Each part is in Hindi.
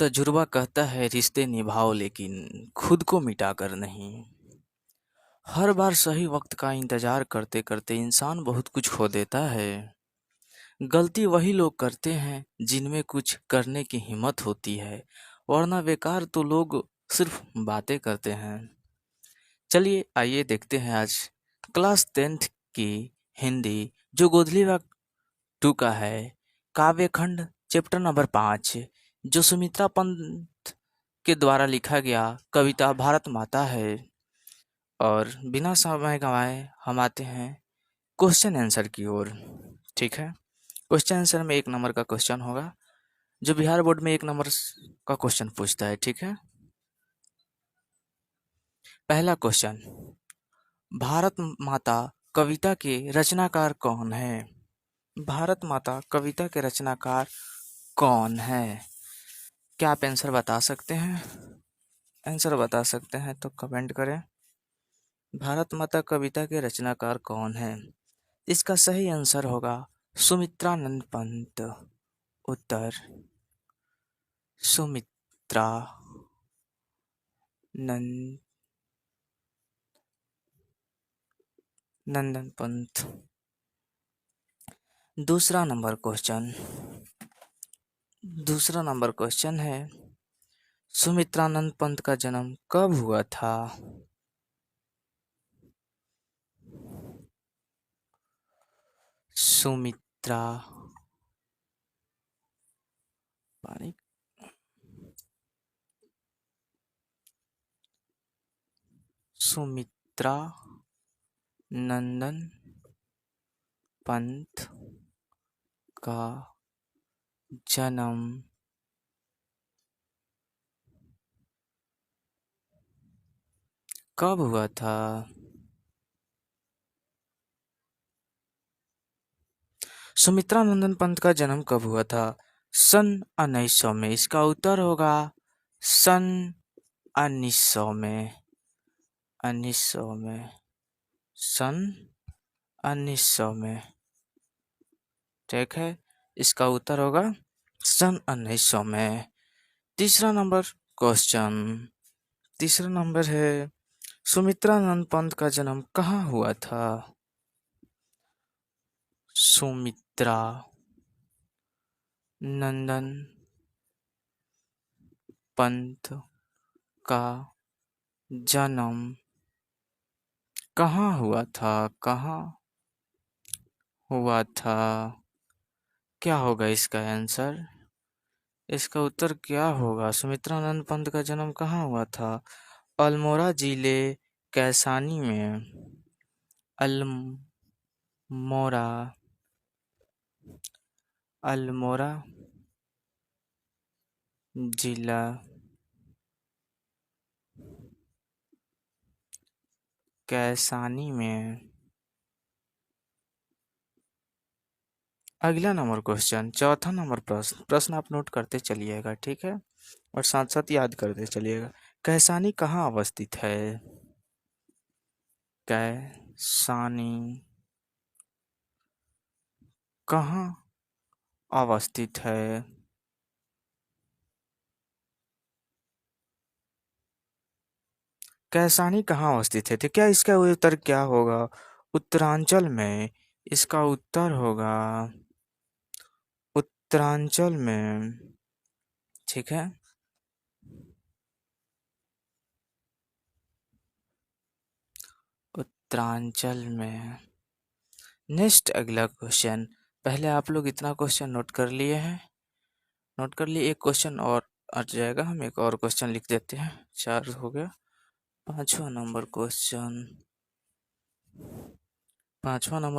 तजुर्बा कहता है रिश्ते निभाओ लेकिन खुद को मिटा कर नहीं। हर बार सही वक्त का इंतजार करते करते इंसान बहुत कुछ खो देता है। गलती वही लोग करते हैं जिनमें कुछ करने की हिम्मत होती है, वरना बेकार तो लोग सिर्फ बातें करते हैं। चलिए आइए देखते हैं आज क्लास 10th की हिंदी जो गोधली टू का है, काव्य खंड चैप्टर नंबर 5, जो सुमित्रा पंत के द्वारा लिखा गया कविता भारत माता है। और बिना समय गंवाए हम आते हैं क्वेश्चन आंसर की ओर। ठीक है, क्वेश्चन आंसर में 1 नंबर का क्वेश्चन होगा जो बिहार बोर्ड में 1 नंबर का क्वेश्चन पूछता है। ठीक है, पहला क्वेश्चन, भारत माता कविता के रचनाकार कौन है? भारत माता कविता के रचनाकार कौन है? क्या आप आंसर बता सकते हैं? आंसर बता सकते हैं तो कमेंट करें। भारत माता कविता के रचनाकार कौन है? इसका सही आंसर होगा सुमित्रानंद पंत। उत्तर सुमित्रा नंदन पंत। दूसरा नंबर क्वेश्चन है, सुमित्रानंद पंत का जन्म कब हुआ था? सुमित्रा पानी सुमित्रा नंदन पंत का जन्म कब हुआ था? सुमित्रा नंदन पंत का जन्म कब हुआ था? सन 1900 में। इसका उत्तर होगा सन 1900 में। 1900 में। सन 1900 में। ठीक है, इसका उत्तर होगा सन 1900 में। तीसरा नंबर है, सुमित्रानंद पंत का जन्म कहाँ हुआ था? सुमित्रा नंदन पंत का जन्म कहाँ हुआ था? कहाँ हुआ था? क्या होगा इसका आंसर? इसका उत्तर क्या होगा? सुमित्रानंद पंत का जन्म कहाँ हुआ था? अल्मोड़ा जिले कैसानी में। अल्मोड़ा अल्मोड़ा जिला कैसानी में। अगला नंबर क्वेश्चन, चौथा नंबर प्रश्न आप नोट करते चलिएगा। ठीक है, और साथ साथ याद करते चलिएगा। कैसानी कहाँ अवस्थित है? कैसानी कहाँ अवस्थित है? कैसानी कहाँ अवस्थित है? तो क्या इसका उत्तर क्या होगा? उत्तरांचल में। इसका उत्तर होगा उत्तरांचल में। ठीक है, उत्तरांचल में। नेक्स्ट अगला क्वेश्चन, पहले आप लोग इतना क्वेश्चन नोट कर लिए हैं। नोट कर लिए, एक क्वेश्चन और अट जाएगा, हम एक और क्वेश्चन लिख देते हैं। 4 हो गया। पांचवा नंबर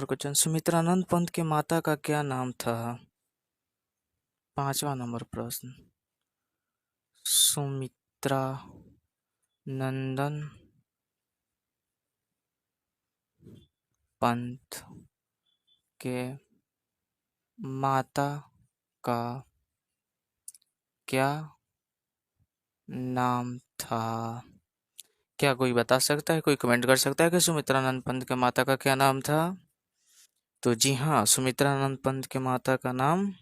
क्वेश्चन, सुमित्रानंद पंत के माता का क्या नाम था? 5वां नंबर प्रश्न, सुमित्रा नंदन पंत के माता का क्या नाम था? क्या कोई बता सकता है? कोई कमेंट कर सकता है कि सुमित्रानंद पंत के माता का क्या नाम था? तो जी हाँ, सुमित्रानंद पंत के माता का नाम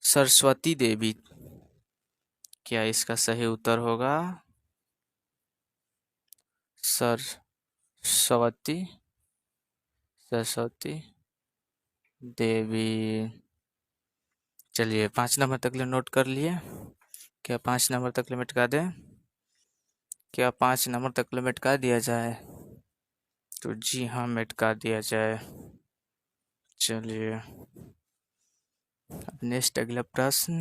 सरस्वती देवी क्या इसका सही उत्तर होगा सरस्वती सरस्वती देवी? चलिए 5 नंबर तक ले नोट कर लिए। क्या 5 नंबर तक लिमिट का दें? क्या 5 नंबर तक लिमिट का दिया जाए? तो जी हाँ, मिटका दिया जाए। चलिए अब नेक्स्ट अगला प्रश्न।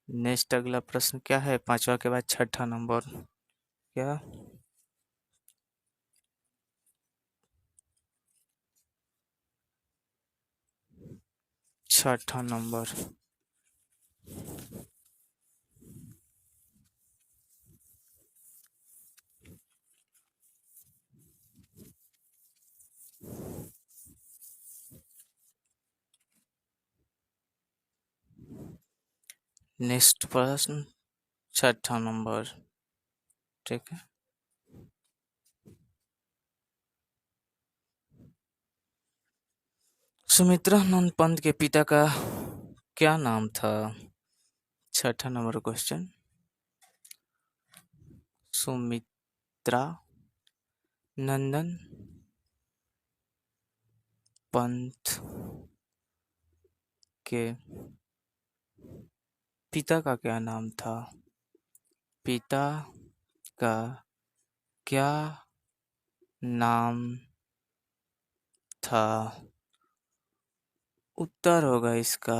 नेक्स्ट अगला प्रश्न क्या है? 5वां के बाद 6ठा नंबर। क्या? 6ठा नंबर। नेक्स्ट प्रश्न 6ठा नंबर। ठीक है। सुमित्रानंद पंत के पिता का क्या नाम था? 6ठा नंबर क्वेश्चन। सुमित्रा नंदन पंत के पिता का क्या नाम था? पिता का क्या नाम था? उत्तर होगा इसका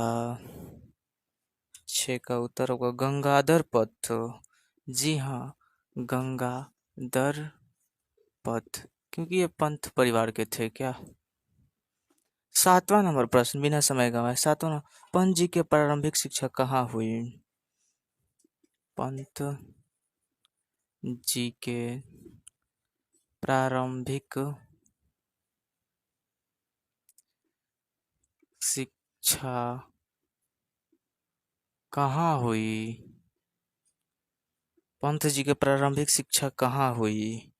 6 का उत्तर होगा गंगाधर पथ। जी हाँ, गंगाधर पथ, क्योंकि ये पंत परिवार के थे क्या। 7वां नंबर प्रश्न बिना समय गंवाए। 7वां, पंत जी के प्रारंभिक शिक्षा कहाँ हुई? पंत जी के प्रारंभिक शिक्षा कहाँ हुई? पंत जी के प्रारंभिक शिक्षा कहाँ हुई?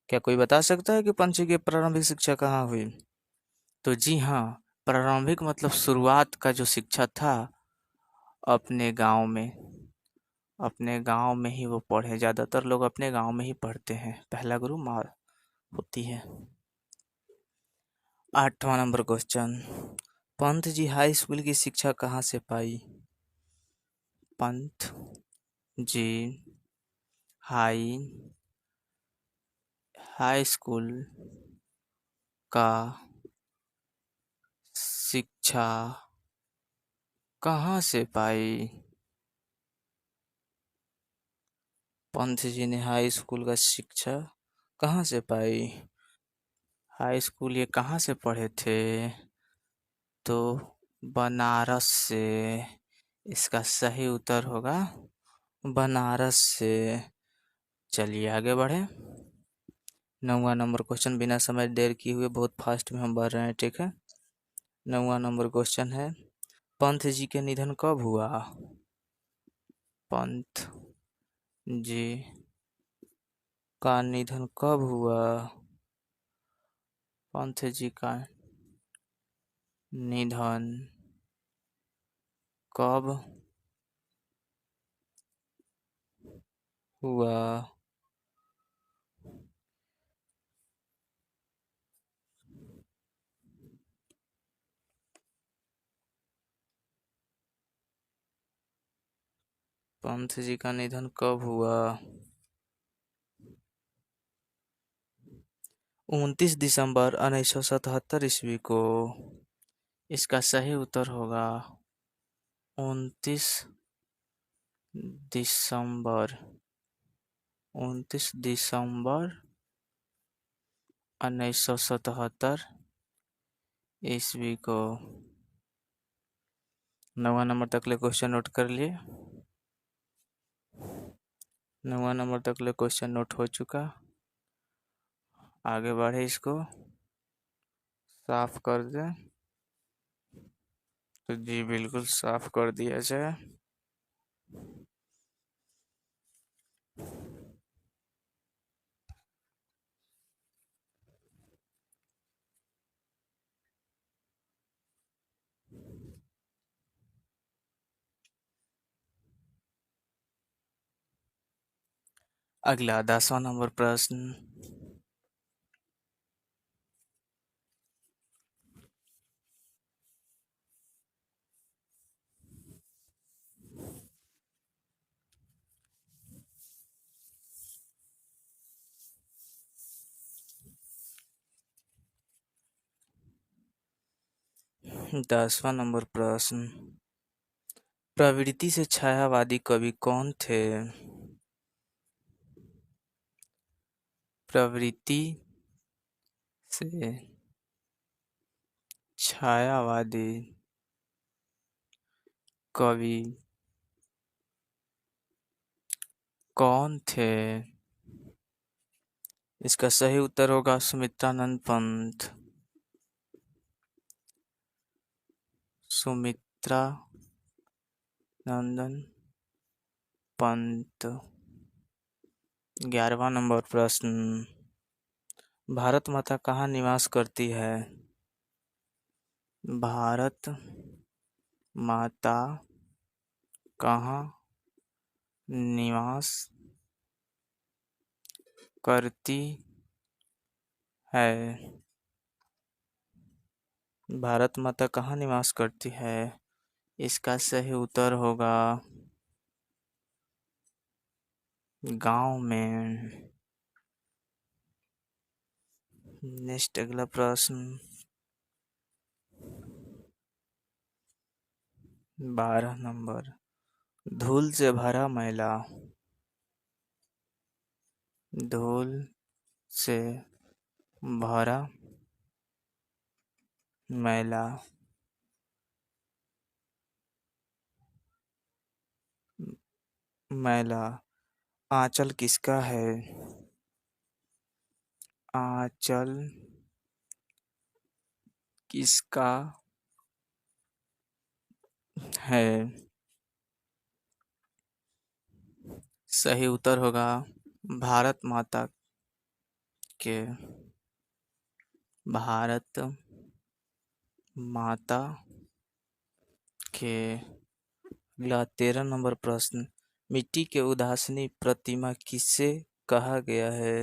क्या कोई बता सकता है कि पंत जी की प्रारंभिक शिक्षा कहाँ हुई? तो जी हाँ, प्रारंभिक मतलब शुरुआत का जो शिक्षा था अपने गांव में, अपने गांव में ही वो पढ़े। ज्यादातर लोग अपने गांव में ही पढ़ते हैं। पहला गुरु माँ होती है। 8वां number question, Pant ji high school की शिक्षा कहाँ से पाई? Pant ji high high school का शिक्षा कहाँ से पाई? पंत जी ने हाई स्कूल का शिक्षा कहाँ से पाई? हाई स्कूल ये कहाँ से पढ़े थे? तो बनारस से। इसका सही उत्तर होगा बनारस से। चलिए आगे बढ़े। 9वां नंबर क्वेश्चन बिना समय देर किए हुए बहुत फास्ट में हम बढ़ रहे हैं। ठीक है। 9वां नंबर क्वेश्चन है, पंत जी के निधन कब हुआ? पंत जी का निधन कब हुआ? पंत जी का निधन कब हुआ? पंत जी का निधन कब हुआ? 29 दिसंबर 1977 ईस्वी को। इसका सही उत्तर होगा 29 दिसंबर 29 दिसंबर 1977 ईस्वी को। 9वां नंबर तक ले क्वेश्चन नोट कर लिए। 9वां नंबर तक ले क्वेश्चन नोट हो चुका। आगे बढ़े, इसको साफ कर दें। तो जी बिल्कुल साफ कर दिया जाए। अगला 10वां नंबर प्रश्न। 10वां नंबर प्रश्न। प्रवृत्ति से छायावादी कवि कौन थे? प्रवृत्ति से छायावादी कवि कौन थे? इसका सही उत्तर होगा सुमित्रानंद पंत। सुमित्रा नंदन पंत। 11वां नंबर प्रश्न। भारत माता कहाँ निवास करती है? भारत माता कहाँ निवास करती है? भारत माता कहाँ निवास करती है? इसका सही उत्तर होगा गांव में। नेक्स्ट अगला प्रश्न। 12 नंबर। धूल से भरा मैला। धूल से भरा मैला मैला आंचल किसका है? आंचल किसका है? सही उत्तर होगा भारत माता के। भारत माता के। अगला 13 नंबर प्रश्न। मिट्टी के उदासीनी प्रतिमा किसे कहा गया है?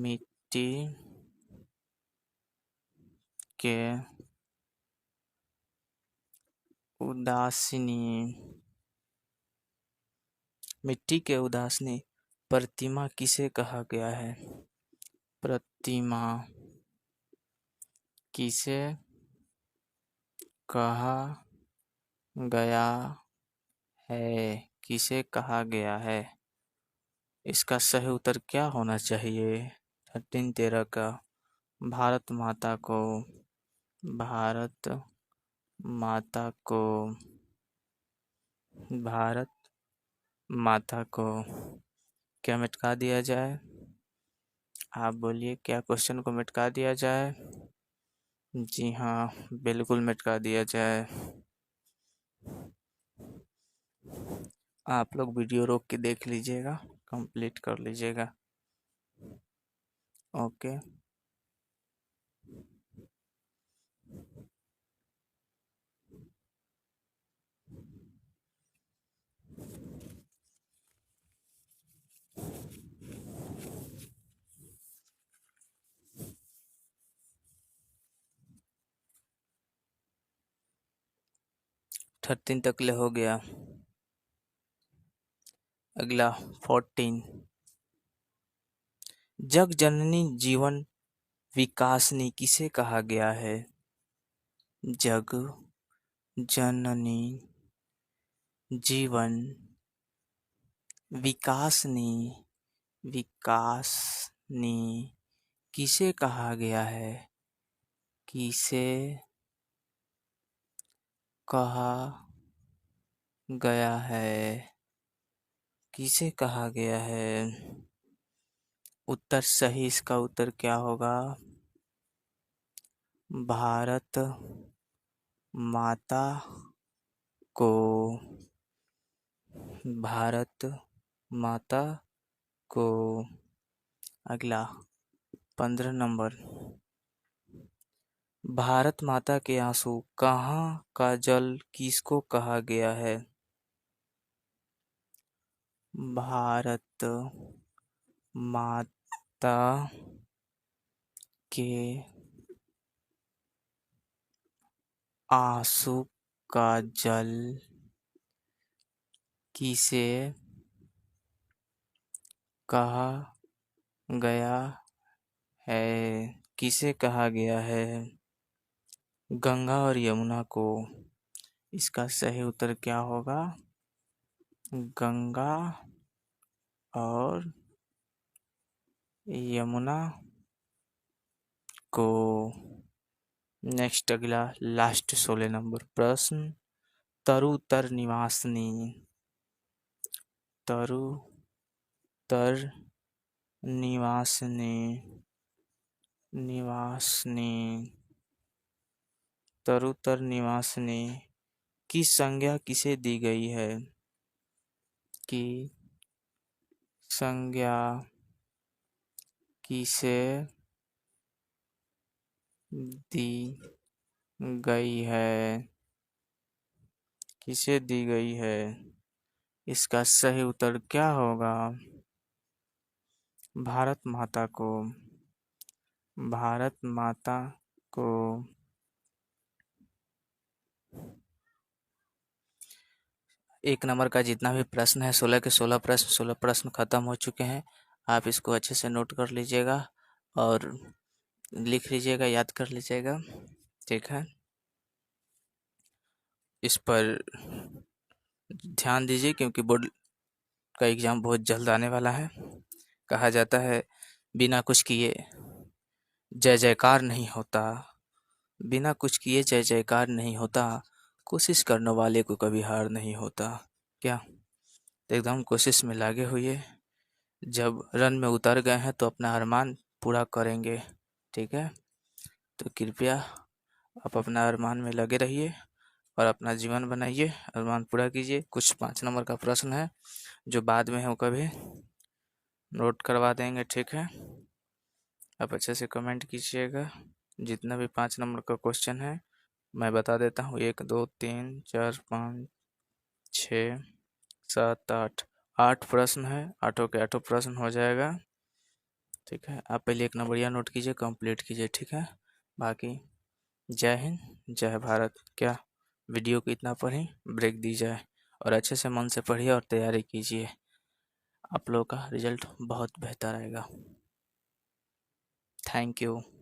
मिट्टी के उदासीनी मिट्टी के उदासीनी प्रतिमा किसे कहा गया है? प्रतिमा किसे कहा गया है? किसे कहा गया है? इसका सही उत्तर क्या होना चाहिए? 13 का भारत माता को। भारत माता को। भारत माता को क्या मिटका दिया जाए? आप बोलिए, क्या क्वेश्चन को मिटका दिया जाए? जी हाँ, बिल्कुल मिटका दिया जाए। आप लोग वीडियो रोक के देख लीजिएगा, कंप्लीट कर लीजिएगा। ओके। थर्टीन तक ले हो गया। अगला 14। जग जननी जीवन विकासनी किसे कहा गया है? जग जननी जीवन विकासनी विकासनी किसे कहा गया है? किसे कहा गया है? किसे कहा गया है? उत्तर सही, इसका उत्तर क्या होगा? भारत माता को। भारत माता को। अगला 15 नंबर। भारत माता के आंसू कहाँ का जल किसको कहा गया है? भारत माता के आंसू का जल किसे कहा गया है? किसे कहा गया है? गंगा और यमुना को। इसका सही उत्तर क्या होगा? गंगा और यमुना को। नेक्स्ट अगला लास्ट 16 नंबर प्रश्न। तरुतर निवासिनी। तरुतर निवासिनी। निवासिनी। तरुतर निवासिनी की संज्ञा किसे दी गई है? की संज्ञा किसे दी गई है? किसे दी गई है? इसका सही उत्तर क्या होगा? भारत माता को। भारत माता को। एक नंबर का जितना भी प्रश्न है 16 के 16 प्रश्न खत्म हो चुके हैं। आप इसको अच्छे से नोट कर लीजिएगा और लिख लीजिएगा, याद कर लीजिएगा, ठीक है। इस पर ध्यान दीजिए क्योंकि बोर्ड का एग्ज़ाम बहुत जल्द आने वाला है। कहा जाता है बिना कुछ किए जय जयकार नहीं होता। बिना कुछ किए जय जयकार नहीं होता। कोशिश करने वाले को कभी हार नहीं होता। क्या? तो एकदम कोशिश में लगे हुए। जब रन में उतर गए हैं तो अपना अरमान पूरा करेंगे, ठीक है। तो कृपया आप अपना अरमान में लगे रहिए और अपना जीवन बनाइए, अरमान पूरा कीजिए। कुछ 5 नंबर का प्रश्न है जो बाद में है, वो कभी नोट करवा देंगे, ठीक है। आप अच्छे से कमेंट कीजिएगा। जितना भी 5 नंबर का क्वेश्चन है मैं बता देता हूँ। 1 2 3 4 5 6 7 8 8 प्रश्न है। आठों के आठों प्रश्न हो जाएगा, ठीक है। आप पहले 1 नंबरिया नोट कीजिए, कंप्लीट कीजिए, ठीक है। बाकी जय हिंद जय भारत। क्या वीडियो को इतना पढ़ें, ब्रेक दी जाए और अच्छे से मन से पढ़िए और तैयारी कीजिए। आप लोगों का रिजल्ट बहुत बेहतर आएगा। Thank you.